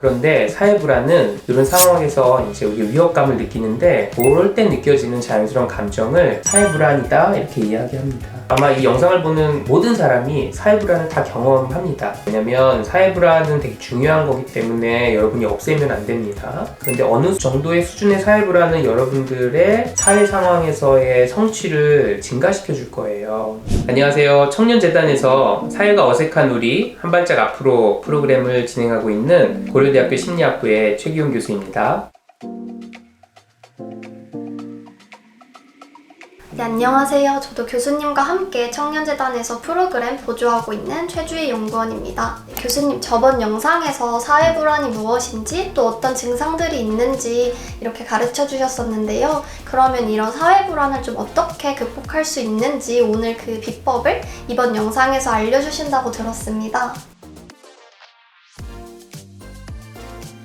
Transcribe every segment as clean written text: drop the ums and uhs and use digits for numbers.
그런데 사회불안은 이런 상황에서 이제 우리 위협감을 느끼는데 그럴 때 느껴지는 자연스러운 감정을 사회불안이다 이렇게 이야기합니다. 아마 이 영상을 보는 모든 사람이 사회불안을 다 경험합니다. 왜냐면 사회불안은 되게 중요한 거기 때문에 여러분이 없애면 안 됩니다. 그런데 어느 정도의 수준의 사회불안은 여러분들의 사회 상황에서의 성취를 증가시켜 줄 거예요. 안녕하세요. 청년재단에서 사회가 어색한 우리 한 발짝 앞으로 프로그램을 진행하고 있는 고려대학교 심리학부의 최기훈 교수입니다. 네, 안녕하세요. 저도 교수님과 함께 청년재단에서 프로그램 보조하고 있는 최주희 연구원입니다. 교수님, 저번 영상에서 사회불안이 무엇인지 또 어떤 증상들이 있는지 이렇게 가르쳐 주셨었는데요. 그러면 이런 사회불안을 좀 어떻게 극복할 수 있는지 오늘 그 비법을 이번 영상에서 알려주신다고 들었습니다.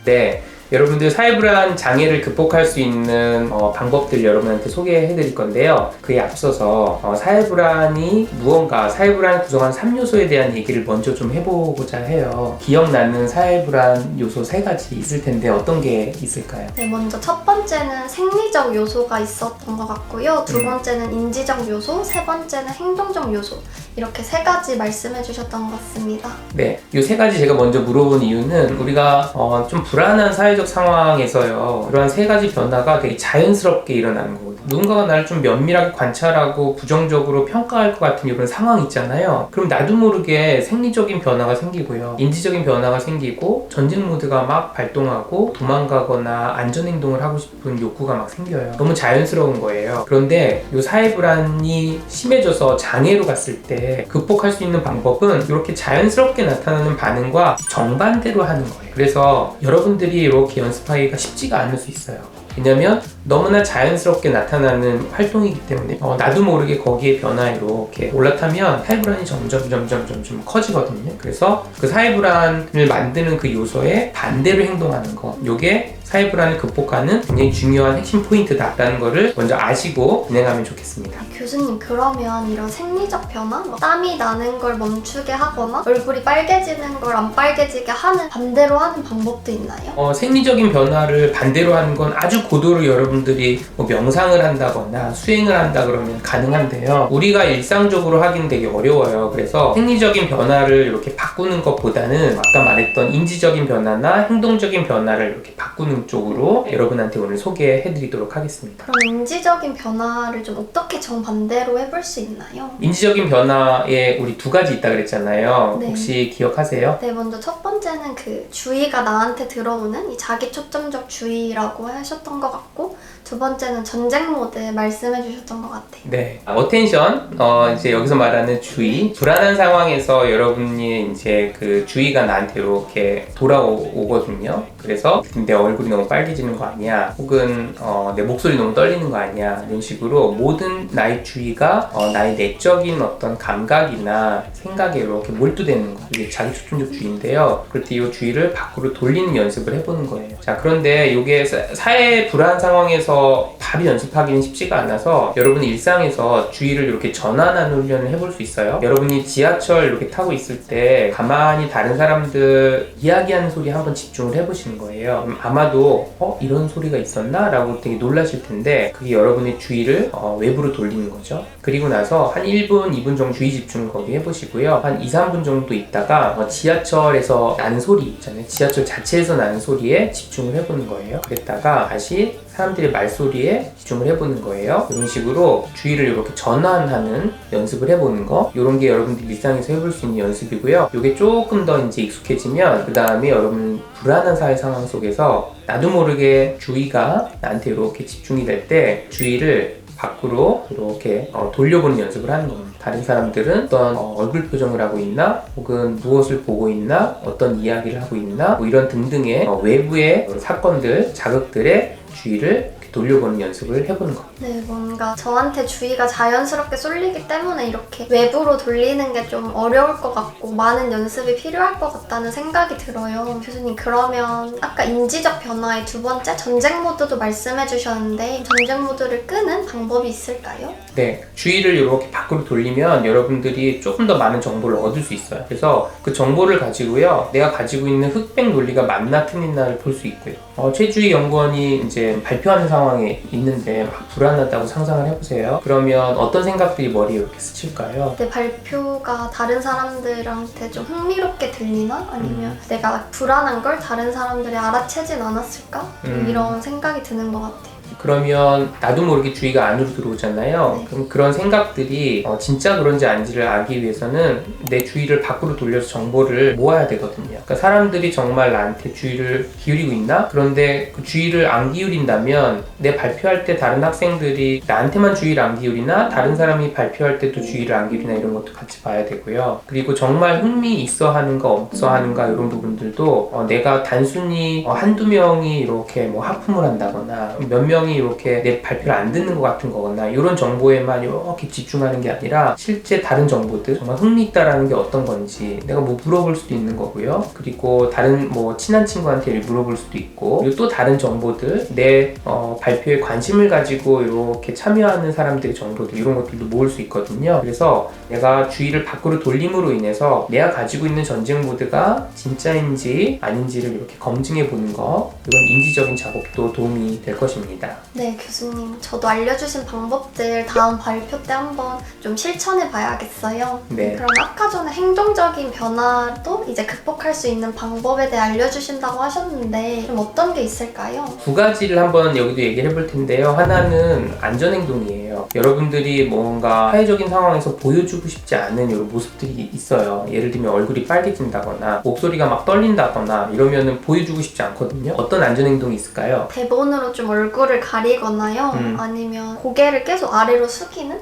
네, 여러분들 사회불안 장애를 극복할 수 있는 방법들 여러분한테 소개해 드릴 건데요. 그에 앞서서 사회불안이 무언가, 사회불안을 구성하는 3요소에 대한 얘기를 먼저 좀 해보고자 해요. 기억나는 사회불안 요소 3가지 있을 텐데 어떤 게 있을까요? 네, 먼저 첫 번째는 생리적 요소가 있었던 것 같고요. 두 번째는 인지적 요소, 세 번째는 행동적 요소. 이렇게 3가지 말씀해 주셨던 것 같습니다. 네, 이 3가지 제가 먼저 물어본 이유는 우리가 좀 불안한 사회적 상황에서요, 그러한 3가지 변화가 되게 자연스럽게 일어나는 거거든요. 누군가가 나를 좀 면밀하게 관찰하고 부정적으로 평가할 것 같은 이런 상황 있잖아요. 그럼 나도 모르게 생리적인 변화가 생기고요, 인지적인 변화가 생기고 전진 모드가 막 발동하고 도망가거나 안전행동을 하고 싶은 욕구가 막 생겨요. 너무 자연스러운 거예요. 그런데 이 사회불안이 심해져서 장애로 갔을 때 극복할 수 있는 방법은 이렇게 자연스럽게 나타나는 반응과 정반대로 하는 거예요. 그래서 여러분들이 이렇게 연습하기가 쉽지가 않을 수 있어요. 왜냐면 너무나 자연스럽게 나타나는 활동이기 때문에 나도 모르게 거기에 변화에 이렇게 올라타면 사회불안이 점점 커지거든요. 그래서 그 사회불안을 만드는 그 요소에 반대로 행동하는 거, 요게 사회불안을 극복하는 굉장히 중요한 핵심 포인트다라는 거를 먼저 아시고 진행하면 좋겠습니다. 교수님, 그러면 이런 생리적 변화? 땀이 나는 걸 멈추게 하거나 얼굴이 빨개지는 걸 안 빨개지게 하는, 반대로 하는 방법도 있나요? 생리적인 변화를 반대로 하는 건 아주 고도로 여러분들이 명상을 한다거나 수행을 한다 그러면 가능한데요. 우리가 일상적으로 하기는 되게 어려워요. 그래서 생리적인 변화를 이렇게 바꾸는 것보다는 아까 말했던 인지적인 변화나 행동적인 변화를 이렇게 바꾸는 쪽으로 여러분한테 오늘 소개해 드리도록 하겠습니다. 그럼 인지적인 변화를 좀 어떻게 정반대로 해볼 수 있나요? 인지적인 변화에 우리 2가지 있다 그랬잖아요. 네. 혹시 기억하세요? 네, 먼저 첫 번째는 그 주의가 나한테 들어오는 이 자기 초점적 주의라고 하셨던 것 같고, 두 번째는 전쟁 모드 말씀해 주셨던 것 같아요. 네, 어텐션, 이제 여기서 말하는 주의, 불안한 상황에서 여러분이 이제 그 주의가 나한테 이렇게 돌아오거든요. 그래서 내 얼굴이 너무 빨개지는 거 아니야, 혹은 내 목소리 너무 떨리는 거 아니야, 이런 식으로 모든 나의 주의가 나의 내적인 어떤 감각이나 생각에 이렇게 몰두되는 거, 이게 자기 초점적 주의인데요. 그럴 때 이 주의를 밖으로 돌리는 연습을 해보는 거예요. 자, 그런데 이게 사회 불안 상황에서 바로 연습하기는 쉽지가 않아서 여러분이 일상에서 주의를 이렇게 전환하는 훈련을 해볼 수 있어요. 여러분이 지하철 이렇게 타고 있을 때 가만히 다른 사람들 이야기하는 소리에 한번 집중을 해보시는 거예요. 그럼 아마도 이런 소리가 있었나? 라고 되게 놀라실 텐데, 그게 여러분의 주의를 외부로 돌리는 거죠. 그리고 나서 한 1분, 2분 정도 주의 집중을 거기 해보시고요. 한 2, 3분 정도 있다가 지하철에서 나는 소리 있잖아요. 지하철 자체에서 나는 소리에 집중을 해보는 거예요. 그랬다가 다시 사람들의 말소리에 집중을 해보는 거예요. 이런 식으로 주의를 이렇게 전환하는 연습을 해보는 거, 이런 게 여러분들 일상에서 해볼 수 있는 연습이고요. 이게 조금 더 이제 익숙해지면 그 다음에 여러분 불안한 사회 상황 속에서 나도 모르게 주의가 나한테 이렇게 집중이 될 때 주의를 밖으로 이렇게 돌려보는 연습을 하는 겁니다. 다른 사람들은 어떤 얼굴 표정을 하고 있나, 혹은 무엇을 보고 있나, 어떤 이야기를 하고 있나, 뭐 이런 등등의 외부의 사건들, 자극들에 주의를 돌려보는 연습을 해보는 겁니다. 네, 뭔가 저한테 주의가 자연스럽게 쏠리기 때문에 이렇게 외부로 돌리는 게 좀 어려울 것 같고 많은 연습이 필요할 것 같다는 생각이 들어요. 교수님, 그러면 아까 인지적 변화의 두 번째 전쟁 모드도 말씀해 주셨는데 전쟁 모드를 끄는 방법이 있을까요? 네, 주의를 이렇게 밖으로 돌리면 여러분들이 조금 더 많은 정보를 얻을 수 있어요. 그래서 그 정보를 가지고요, 내가 가지고 있는 흑백 논리가 맞나 틀리나를 볼 수 있고요. 최주희 연구원이 이제 발표하는 상황에 있는데 막 불안하다고 상상을 해보세요. 그러면 어떤 생각들이 머리에 이렇게 스칠까요? 내 발표가 다른 사람들한테 좀 흥미롭게 들리나? 아니면 내가 불안한 걸 다른 사람들이 알아채진 않았을까? 이런 생각이 드는 것 같아요. 그러면 나도 모르게 주의가 안으로 들어오잖아요. 네. 그럼 그런 생각들이 진짜 그런지 아닌지를 알기 위해서는 내 주의를 밖으로 돌려서 정보를 모아야 되거든요. 그러니까 사람들이 정말 나한테 주의를 기울이고 있나? 그런데 그 주의를 안 기울인다면 내 발표할 때 다른 학생들이 나한테만 주의를 안 기울이나 다른 사람이 발표할 때도 주의를 안 기울이나 이런 것도 같이 봐야 되고요. 그리고 정말 흥미 있어 하는가 없어 하는가 이런 부분들도 내가 단순히 한두 명이 이렇게 뭐 하품을 한다거나 몇 명이 이렇게 내 발표를 안 듣는 것 같은 거거나 이런 정보에만 이렇게 집중하는 게 아니라 실제 다른 정보들 정말 흥미있다라는 게 어떤 건지 내가 뭐 물어볼 수도 있는 거고요. 그리고 다른 뭐 친한 친구한테 물어볼 수도 있고 그리고 또 다른 정보들 내 발표에 관심을 가지고 이렇게 참여하는 사람들의 정보들 이런 것들도 모을 수 있거든요. 그래서 내가 주의를 밖으로 돌림으로 인해서 내가 가지고 있는 전쟁 모드가 진짜인지 아닌지를 이렇게 검증해 보는 거 이런 인지적인 작업도 도움이 될 것입니다. 네, 교수님. 저도 알려주신 방법들 다음 발표 때 한번 좀 실천해 봐야겠어요. 네. 그럼 아까 전에 행동적인 변화도 이제 극복할 수 있는 방법에 대해 알려주신다고 하셨는데 좀 어떤 게 있을까요? 두 가지를 한번 여기도 얘기를 해볼 텐데요. 하나는 안전행동이에요. 여러분들이 뭔가 사회적인 상황에서 보여주고 싶지 않은 이런 모습들이 있어요. 예를 들면 얼굴이 빨개진다거나 목소리가 막 떨린다거나 이러면은 보여주고 싶지 않거든요. 어떤 안전행동이 있을까요? 대본으로 좀 얼굴을 가리거나요. 아니면 고개를 계속 아래로 숙이는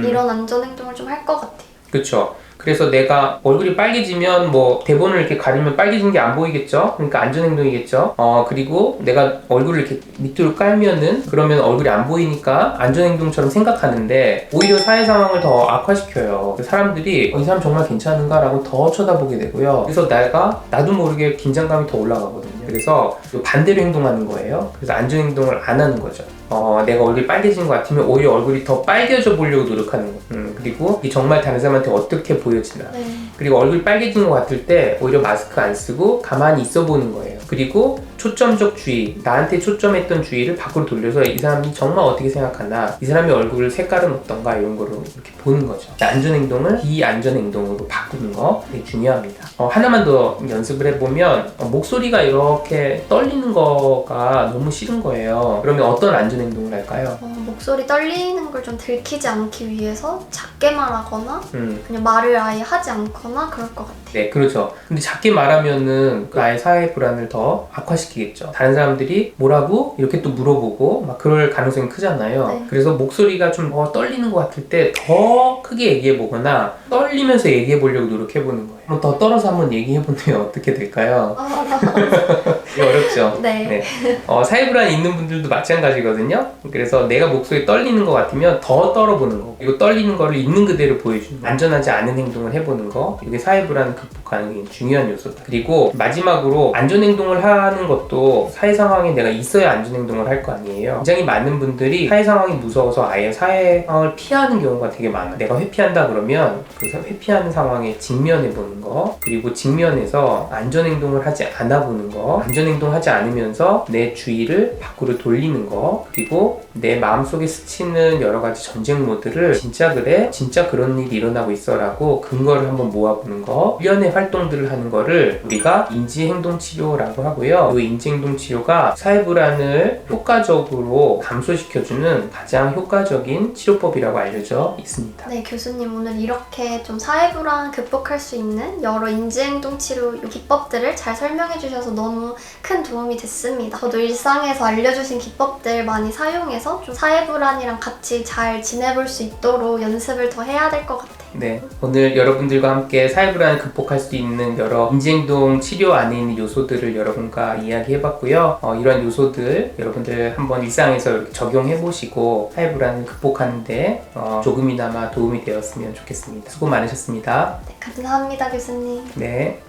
이런 안전행동을 좀 할 것 같아요. 그쵸. 그래서 내가 얼굴이 빨개지면 뭐 대본을 이렇게 가리면 빨개진 게 안 보이겠죠? 그러니까 안전행동이겠죠? 그리고 내가 얼굴을 이렇게 밑으로 깔면은 그러면 얼굴이 안 보이니까 안전행동처럼 생각하는데 오히려 사회 상황을 더 악화시켜요. 사람들이 이 사람 정말 괜찮은가? 라고 더 쳐다보게 되고요. 그래서 나도 모르게 긴장감이 더 올라가거든요. 그래서 반대로 행동하는 거예요. 그래서 안전행동을 안 하는 거죠. 내가 얼굴이 빨개지는 것 같으면 오히려 얼굴이 더 빨개져 보려고 노력하는 거. 그리고 이 정말 다른 사람한테 어떻게 보여지나. 네. 그리고 얼굴이 빨개지는 것 같을 때 오히려 마스크 안 쓰고 가만히 있어 보는 거예요. 그리고 초점적 주의, 나한테 초점했던 주의를 밖으로 돌려서 이 사람이 정말 어떻게 생각하나, 이 사람의 얼굴 색깔은 어떤가 이런 거를 이렇게 보는 거죠. 안전행동을 비안전행동으로 바꾸는 거 되게 중요합니다. 하나만 더 연습을 해보면 목소리가 이렇게 떨리는 거가 너무 싫은 거예요. 그러면 어떤 안전행동을 할까요? 목소리 떨리는 걸 좀 들키지 않기 위해서 작게 말하거나 그냥 말을 아예 하지 않거나 그럴 것 같아요. 네, 그렇죠. 근데 작게 말하면은 나의 사회 불안을 더 악화시키겠죠. 다른 사람들이 뭐라고? 이렇게 또 물어보고 막 그럴 가능성이 크잖아요. 네. 그래서 목소리가 좀 떨리는 것 같을 때 더 크게 얘기해 보거나 떨리면서 얘기해 보려고 노력해 보는 거예요. 한번 더 떨어서 한번 얘기해 보면 어떻게 될까요? 이게 어렵죠. 네. 사회 불안이 있는 분들도 마찬가지거든요. 그래서 내가 목소리 떨리는 것 같으면 더 떨어보는 거, 그리고 떨리는 거를 있는 그대로 보여주는 거, 안전하지 않은 행동을 해보는 거, 이게 사회 불안을 극복하는 게 중요한 요소다. 그리고 마지막으로 안전행동을 하는 것도 사회 상황에 내가 있어야 안전행동을 할 거 아니에요. 굉장히 많은 분들이 사회 상황이 무서워서 아예 사회 상황을 피하는 경우가 되게 많아요. 내가 회피한다 그러면 그 회피하는 상황에 직면해 보는 거, 그리고 직면해서 안전행동을 하지 않아 보는 거, 안전행동 하지 않으면서 내 주의를 밖으로 돌리는 거, 그리고 내 마음속에 스치는 여러 가지 전쟁 모드를 진짜 그래? 진짜 그런 일이 일어나고 있어 라고 근거를 한번 모아보는 거, 일련의 활동들을 하는 거를 우리가 인지행동치료라고 하고요. 이 인지행동치료가 사회불안을 효과적으로 감소시켜주는 가장 효과적인 치료법이라고 알려져 있습니다. 네, 교수님 오늘 이렇게 좀 사회불안 극복할 수 있는 여러 인지행동 치료 기법들을 잘 설명해 주셔서 너무 큰 도움이 됐습니다. 저도 일상에서 알려주신 기법들 많이 사용해서 좀 사회불안이랑 같이 잘 지내볼 수 있도록 연습을 더 해야 될 것 같아요. 네, 오늘 여러분들과 함께 사회불안을 극복할 수 있는 여러 인지행동 치료 안에 있는 요소들을 여러분과 이야기해봤고요. 이런 요소들 여러분들 한번 일상에서 이렇게 적용해보시고 사회불안을 극복하는데 조금이나마 도움이 되었으면 좋겠습니다. 수고 많으셨습니다. 네, 감사합니다, 교수님. 네.